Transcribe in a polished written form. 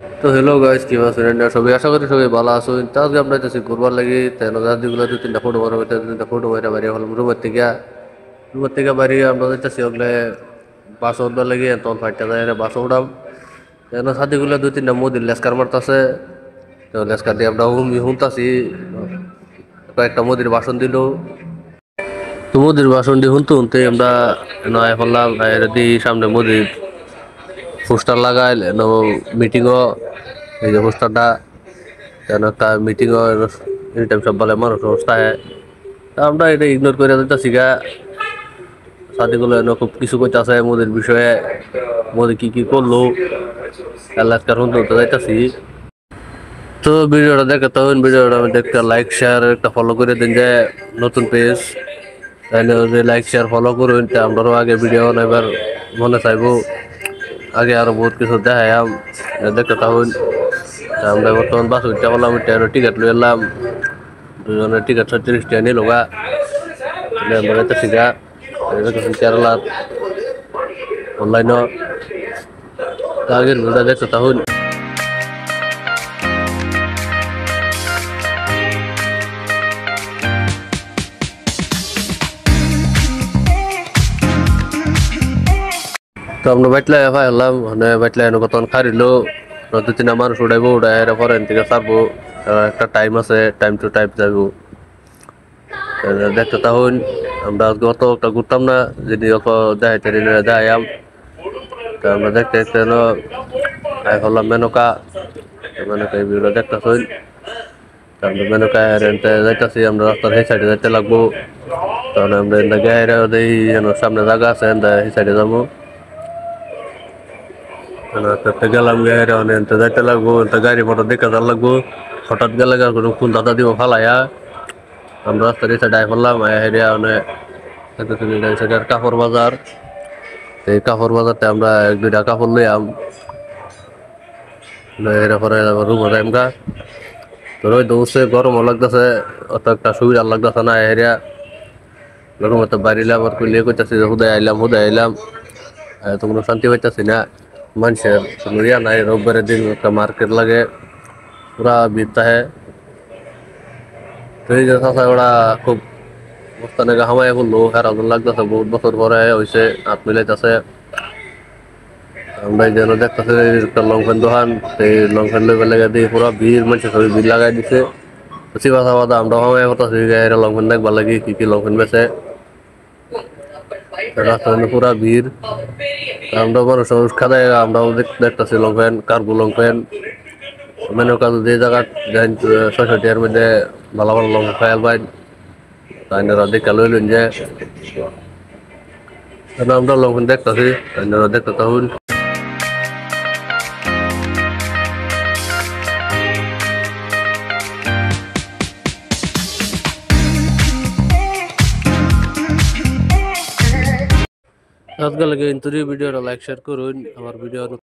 তো hello guys, কি আছেন? সবাই আশা করি সবাই ভালো আছেন। তো আজকে আমরা যাচ্ছি ঘুরবার লাগি, তাই নজাদিগুলো দু তিনটা ফটো বানাবো, দু তিনটা ফটো বাইরে বাড়ি হলাম রুমের থেকে বাড়ি আমরা যাচ্ছি ওগুলো বাস উঠবার লাগি, তখন ফাইটটা যায় বাস উঠাম। কেন সাদিগুলো দু তিনটা মোদির লেস্কার মারতাছে, তো লেস্কার দিয়ে আমরা শুনতাছি। কয়েকটা মোদির ভাষণ দিল, তো মোদির ভাষণ দিয়ে শুনতে শুনতে আমরা নয় করলাম দি সামনে মোদির পোস্টার লাগাই মিটিংও। এই যে পোস্টারটা কেন একটা মিটিংও এনি টাইম সব বলে মানুষ অবস্থায়, তা আমরা এটা ইগনোর করে দিতেছি গা। সাদিগুলো এনে খুব কিছু কইতাছে মোদির বিষয়ে, মোদি কি কি করলো এলাকার শুনতে শুনতে যাইতাছি। তো ভিডিওটা দেখে তখন ভিডিওটা মধ্যে একটা লাইক শেয়ার একটা ফলো করে দিন, যে নতুন পেজ তাইলে লাইক শেয়ার ফলো করুন। আমরাও আগে ভিডিও বানাইবার মনে চাইবো, আগে আরো বহুত কিছু দেখাইম দেখতে তখন। আমরা বর্তমান বাস উঠতে পারলাম, টিকিট লই এলাম, দুজনের টিকিট 36 টাকা নিল গা। আমরা যাইতেছি গা কেরালার অনলাইনও আগের ভিডিও দেখতে তখন। তো আমরা বাইটলা এফাই হলাম, মানে বাইটলা এনে কতক্ষণ খারিলো, দু তিনটা মানুষ উঠাইবো, উঠাই পরে থেকে ছাড়বো। একটা টাইম আছে, টাইম টু টাইম যাবো দেখতে তখন। আমরা গত একটা ঘুরতাম না, যদি দেখাইতে দেখাইয়াম। তো আমরা দেখতে দেখতে হলাম মেনকা, মেনকা এই ভিডিও দেখতেছই। আমরা মেনকা যাইতেছি, আমরা রাস্তার সেই সাইডে যাইতে লাগবো। তখন আমরা গায়ে সামনে জায়গা আছে, সেই সাইডে যাবো। গেলাম গায়ে যাইতে লাগবো, গাড়ি মোটর দেখে যার লাগবো। হঠাৎ গেলে কোনো কোন দাদা দিব ফালাইয়া আমরা রাস্তার এই সাইডে আই পড়লাম। হেরিয়া কাপড় বাজার, এই কাপড় বাজারতে আমরা এক দুইটা কাপড় লইয়াম, পরে রুম যাইম গা। তো ওই দৌড়ছে, গরমও লাগতেছে, অত একটা সুবিধা লাগতেছে না। হেরিয়া গরম তো বাড়িলাম, আর কইলে কইতাছি হুদায় আইলাম তো কোনো শান্তি পাইতাছি না। মানুষের কোনো ইয়া নাই, রোববারের দিন একটা মার্কেট লাগে, পুরা ভিড় থাকে। তো এই যে চাষা ওরা খুব বস্তানে হামায় বললো, হেরাজন লাগতেছে, বহুত বছর পরে হয়েছে, হাত মিলাইতেছে। আমরা যেন দেখতেছি একটা লং প্যান্ট দোকান, সেই লং প্যান্ট লইবার লেগে দিয়ে পুরা ভিড়, মানুষের সবাই ভিড় লাগাই দিছে। চিবা চাবা আমরা হামায় করতেছি লং প্যান্ট দেখবার লাগে, কি কি লং প্যান্ট বেছে। রাস্তা পুরা ভিড়, আমরা মানুষ খাদাই, আমরাও দেখতেছি long pant, cargo long pant. Menu কাজ যে জায়গা 600 টাকার মধ্যে ভালো ভালো লং খায়াল পাই, তাইনারা দেখা লইলেন যে আমরা লং প্যান্ট দেখতেছি, তাইনারা দেখতে তখন। আজকাল লাগে ভিডিওটা লাইক শেয়ার করুন, আমার ভিডিও